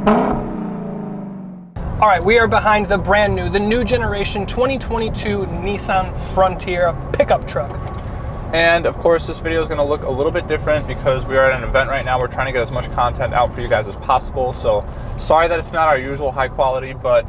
All right, we are behind the brand new, the new generation 2022 Nissan Frontier pickup truck. And of course, this video is going to look a little bit different because we are at an event right now. We're trying to get as much content out for you guys as possible. So sorry that it's not our usual high quality, but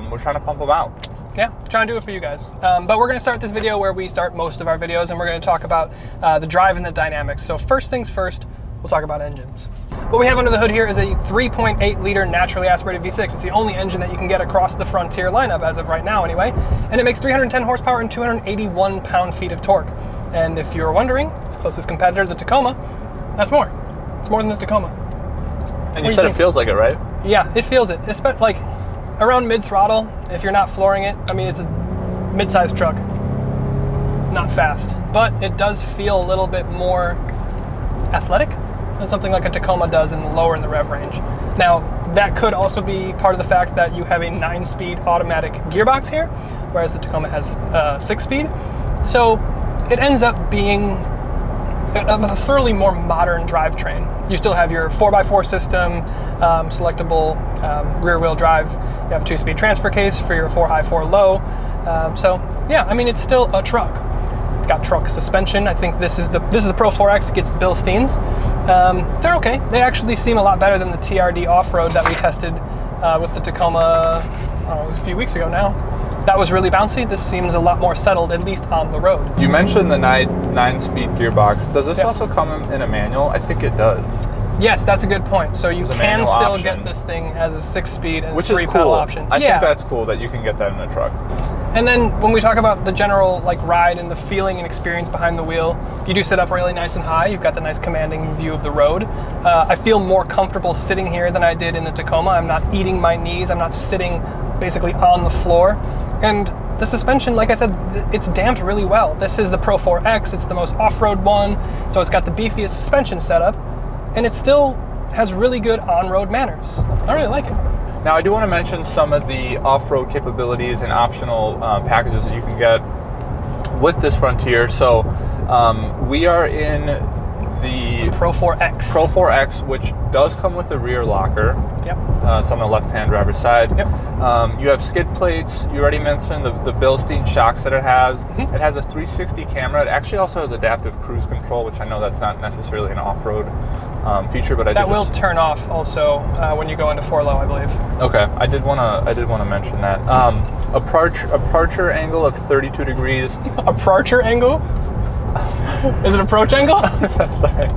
we're trying to pump them out. Yeah, trying to do it for you guys. But we're going to start this video where we start most of our videos, and we're going to talk about the drive and the dynamics. So first things first, we'll talk about engines. What we have under the hood here is a 3.8 liter naturally aspirated V6. It's the only engine that you can get across the Frontier lineup as of right now anyway. And it makes 310 horsepower and 281 pound-feet of torque. And if you're wondering, its closest competitor, the Tacoma, that's more. It's more than the Tacoma. And you said it feels like it, right? Yeah, it feels it. Especially like around mid-throttle, if you're not flooring it, I mean, it's a mid-sized truck. It's not fast, but it does feel a little bit more athletic than something like a Tacoma does in the lower in the rev range. Now, that could also be part of the fact that you have a 9-speed automatic gearbox here, whereas the Tacoma has 6-speed. So it ends up being a thoroughly more modern drivetrain. You still have your 4x4 system, selectable rear-wheel drive. You have a 2-speed transfer case for your 4 high, 4 low. So yeah, I mean, it's still a truck. It's got truck suspension. I think this is the Pro 4X. It gets the Bilsteins. They're okay. They actually seem a lot better than the TRD off-road that we tested with the Tacoma a few weeks ago now. That was really bouncy. This seems a lot more settled, at least on the road. You mentioned the 9-speed gearbox. Does this also come in a manual? I think it does. Yes, that's a good point. So you can still get this thing as a 6-speed and 3-pedal option. I think that's cool that you can get that in a truck. And then when we talk about the general ride and the feeling and experience behind the wheel, you do sit up really nice and high. You've got the nice commanding view of the road. I feel more comfortable sitting here than I did in the Tacoma. I'm not eating my knees. I'm not sitting basically on the floor. And the suspension, like I said, it's damped really well. This is the Pro 4X. It's the most off-road one. So it's got the beefiest suspension setup, and it still has really good on-road manners. I really like it. Now, I do want to mention some of the off-road capabilities and optional packages that you can get with this Frontier. So we are in the Pro 4X. Pro 4X, which does come with a rear locker. Yep. So on the left-hand driver's side. Yep. You have skid plates. You already mentioned the Bilstein shocks that it has. Mm-hmm. It has a 360 camera. It actually also has adaptive cruise control, which I know that's not necessarily an off-road feature, but that will turn off also when you go into 4-low, I believe. Okay, I did want to mention that. Approach angle of 32 degrees. Approach angle? Is it approach angle? Sorry.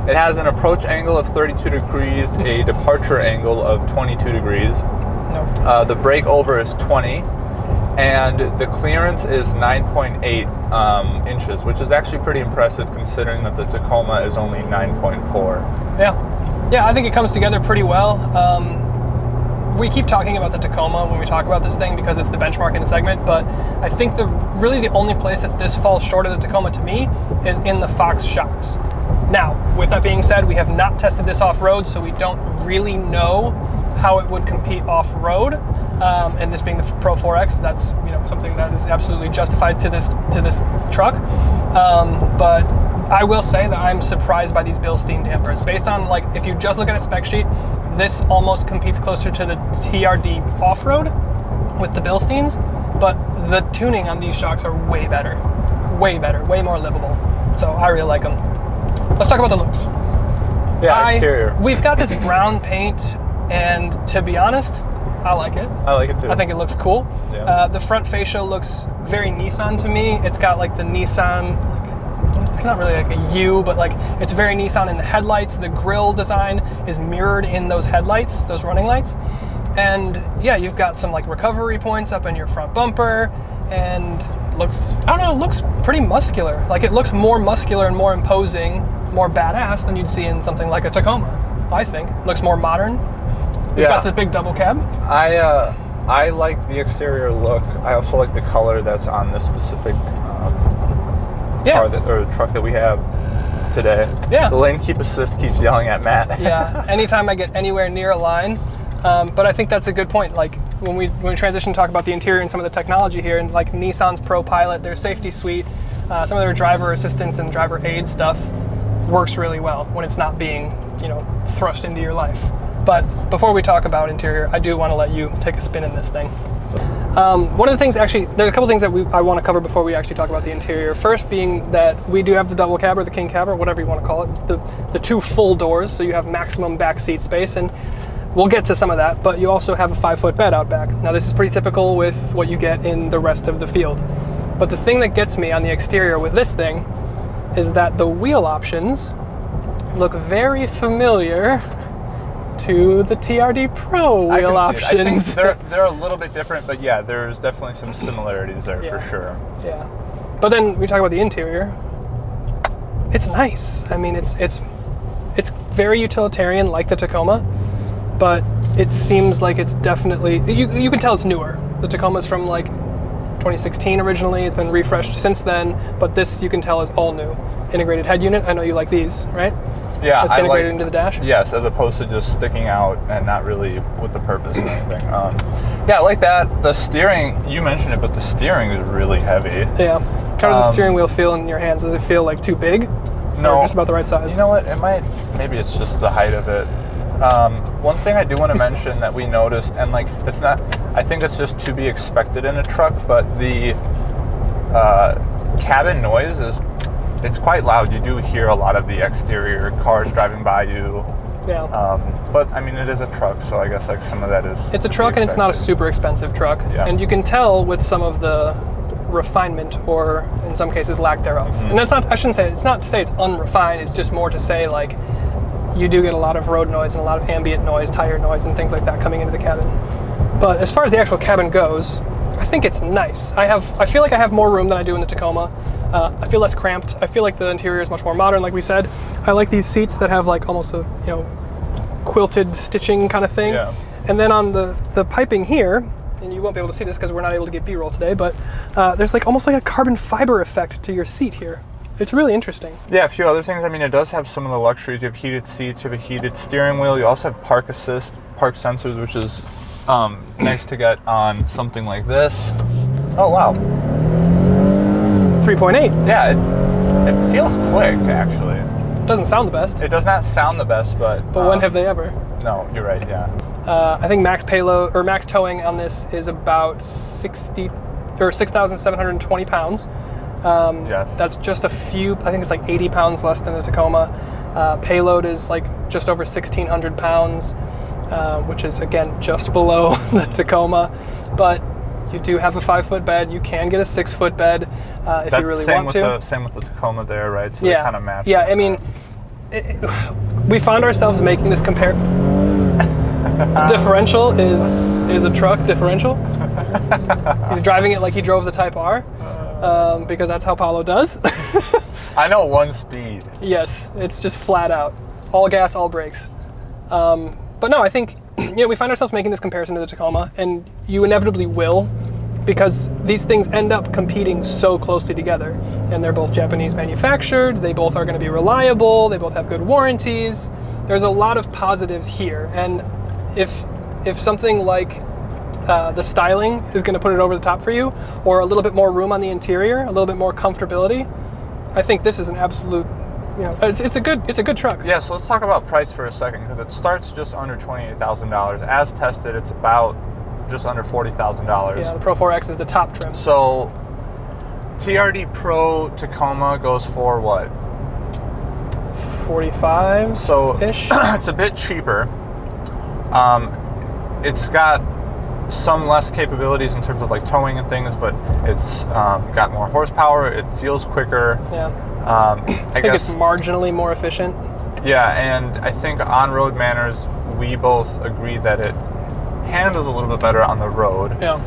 It has an approach angle of 32 degrees, a departure angle of 22 degrees. Nope. The brake over is 20, and the clearance is 9.8 inches, which is actually pretty impressive considering that the Tacoma is only 9.4. Yeah, I think it comes together pretty well. We keep talking about the Tacoma when we talk about this thing because it's the benchmark in the segment, but I think really the only place that this falls short of the Tacoma to me is in the Fox shocks. Now, with that being said, we have not tested this off-road, so we don't really know how it would compete off-road. And this being the Pro 4X, that's something that is absolutely justified to this truck. But I will say that I'm surprised by these Bilstein dampers. Based on if you just look at a spec sheet, this almost competes closer to the TRD off-road with the Bilsteins, but the tuning on these shocks are way better, way more livable. So I really like them. Let's talk about the looks. Yeah, exterior. We've got this brown paint, and to be honest, I like it. I like it too. I think it looks cool. Yeah. The front fascia looks very Nissan to me. It's got the Nissan, it's not really a U, but it's very Nissan in the headlights. The grille design is mirrored in those headlights, those running lights. And yeah, you've got some recovery points up in your front bumper, and looks pretty muscular. It looks more muscular and more imposing, more badass than you'd see in something like a Tacoma, I think. Looks more modern. You've got the big double cab. I like the exterior look. I also like the color that's on this specific car or truck that we have today. Yeah. The lane keep assist keeps yelling at Matt. Yeah. Anytime I get anywhere near a line, but I think that's a good point. When we transition to talk about the interior and some of the technology here, and Nissan's Pro Pilot, their safety suite, some of their driver assistance and driver aid stuff works really well when it's not being thrust into your life. But before we talk about interior, I do want to let you take a spin in this thing. One of the things, actually, there are a couple things that I want to cover before we actually talk about the interior. First being that we do have the double cab or the king cab or whatever you want to call it. It's the 2 full doors, so you have maximum back seat space, and we'll get to some of that, but you also have a 5-foot bed out back. Now this is pretty typical with what you get in the rest of the field. But the thing that gets me on the exterior with this thing is that the wheel options look very familiar to the TRD Pro wheel options. I think they're a little bit different, but yeah, there's definitely some similarities there for sure. Yeah. But then we talk about the interior. It's nice. I mean, it's very utilitarian, like the Tacoma, but it seems like it's definitely, you can tell it's newer. The Tacoma's from like 2016 originally. It's been refreshed since then, but this you can tell is all new. Integrated head unit. I know you like these, right? Yeah, it's integrated into the dash? Yes, as opposed to just sticking out and not really with the purpose or anything. Yeah, I like that. The steering, you mentioned it, but the steering is really heavy. Yeah. How does the steering wheel feel in your hands? Does it feel like too big? No. Or just about the right size? You know what? Maybe it's just the height of it. One thing I do want to mention that we noticed, and like, it's not, I think it's just to be expected in a truck, but the cabin noise it's quite loud. You do hear a lot of the exterior cars driving by you. Yeah. But I mean, it is a truck, so I guess like some of that is. It's a truck, and it's not a super expensive truck. Yeah. And you can tell with some of the refinement, or in some cases lack thereof. And that's not, I shouldn't say, it's not to say it's unrefined. It's just more to say like you do get a lot of road noise and a lot of ambient noise, tire noise, and things like that coming into the cabin. But as far as the actual cabin goes, I think it's nice. I feel like I have more room than I do in the Tacoma. I feel less cramped. I feel like the interior is much more modern, like we said. I like these seats that have like almost a quilted stitching kind of thing. Yeah. And then on the piping here, and you won't be able to see this because we're not able to get B-roll today, but there's like almost like a carbon fiber effect to your seat here. It's really interesting. Yeah, a few other things. I mean, it does have some of the luxuries. You have heated seats, you have a heated steering wheel. You also have park assist, park sensors, which is nice to get on something like this. Oh, wow. 3.8. Yeah, it feels quick, actually. It doesn't sound the best. It does not sound the best, but when have they ever? No, you're right, yeah. I think max payload, or max towing on this is about 6,720 pounds. Yes. That's just a few, I think it's like 80 pounds less than the Tacoma. Payload is like just over 1,600 pounds, which is again just below the Tacoma. But you do have a 5-foot bed. You can get a 6-foot bed if you really want to. Same with the Tacoma there, right? So yeah, they kind of match. Yeah, I mean, we found ourselves making this differential is a truck differential. He's driving it like he drove the Type R, because that's how Paulo does. I know one speed. Yes, it's just flat out, all gas, all brakes. But no, I think we find ourselves making this comparison to the Tacoma, and you inevitably will, because these things end up competing so closely together, and they're both Japanese manufactured. They both are going to be reliable. They both have good warranties. There's a lot of positives here, and if something like the styling is going to put it over the top for you, or a little bit more room on the interior, a little bit more comfortability, I think this is an absolute, it's a good truck. Yeah, so let's talk about price for a second, because it starts just under $28,000. As tested, it's about just under $40,000. Yeah, the Pro 4X is the top trim. So TRD Pro Tacoma goes for what? 45-ish? So it's a bit cheaper. It's got some less capabilities in terms of like towing and things, but it's got more horsepower. It feels quicker. Yeah. I think guess it's marginally more efficient. Yeah, and I think on-road manners, we both agree that it handles a little bit better on the road. Yeah.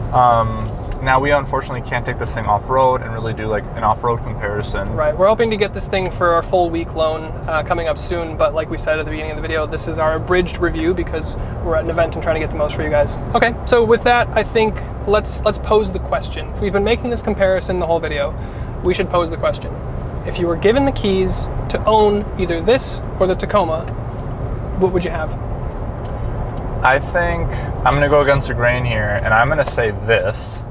Now, we unfortunately can't take this thing off-road and really do like an off-road comparison. Right. We're hoping to get this thing for our full week loan coming up soon, but like we said at the beginning of the video, this is our abridged review because we're at an event and trying to get the most for you guys. Okay, so with that, I think let's pose the question. If we've been making this comparison the whole video, we should pose the question. If you were given the keys to own either this or the Tacoma, what would you have? I think I'm going to go against the grain here, and I'm going to say this.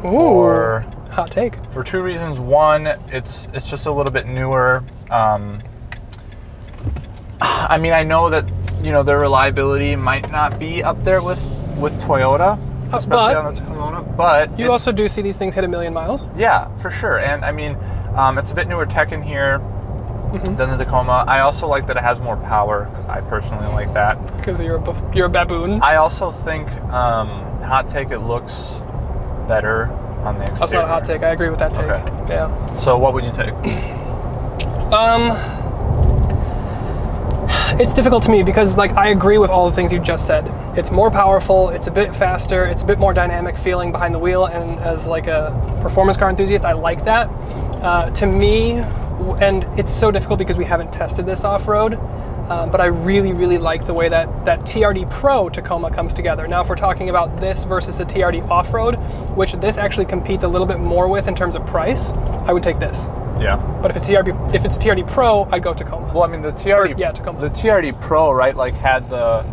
Ooh, hot take. For two reasons. One, it's just a little bit newer. I mean, I know that you know, their reliability might not be up there with Toyota, especially on the Tacoma. But you also do see these things hit 1 million miles. Yeah, for sure. And I mean, it's a bit newer tech in here than the Tacoma. I also like that it has more power, because I personally like that. Because you're a baboon. I also think, hot take, it looks better on the exterior. That's not a hot take. I agree with that take. Okay. Yeah. So what would you take? It's difficult to me because, like, I agree with all the things you just said. It's more powerful, it's a bit faster, it's a bit more dynamic feeling behind the wheel, and as like a performance car enthusiast, I like that. To me, and it's so difficult because we haven't tested this off-road, but I really, really like the way that TRD Pro Tacoma comes together. Now, if we're talking about this versus a TRD off-road, which this actually competes a little bit more with in terms of price, I would take this. Yeah. But if it's TRD Pro, I'd go Tacoma. Well, I mean, the TRD, Tacoma. The TRD Pro, right, like had the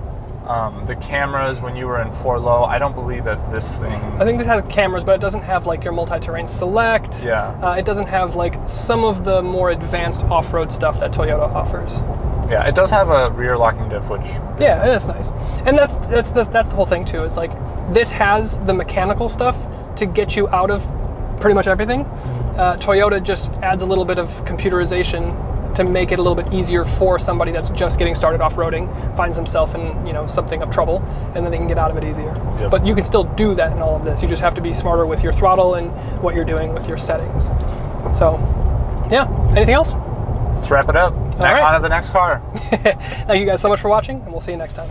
cameras when you were in 4-low. I don't believe that this thing... I think this has cameras, but it doesn't have like your multi-terrain select. Yeah. It doesn't have like some of the more advanced off-road stuff that Toyota offers. Yeah, it does have a rear locking diff, which... Yeah, that's nice. And that's the whole thing too, is like, this has the mechanical stuff to get you out of pretty much everything. Toyota just adds a little bit of computerization to make it a little bit easier for somebody that's just getting started off-roading, finds himself in, you know, something of trouble, and then they can get out of it easier. Yep. But you can still do that in all of this. You just have to be smarter with your throttle and what you're doing with your settings. So, yeah. Anything else? Let's wrap it up. All right. On to the next car. Thank you guys so much for watching, and we'll see you next time.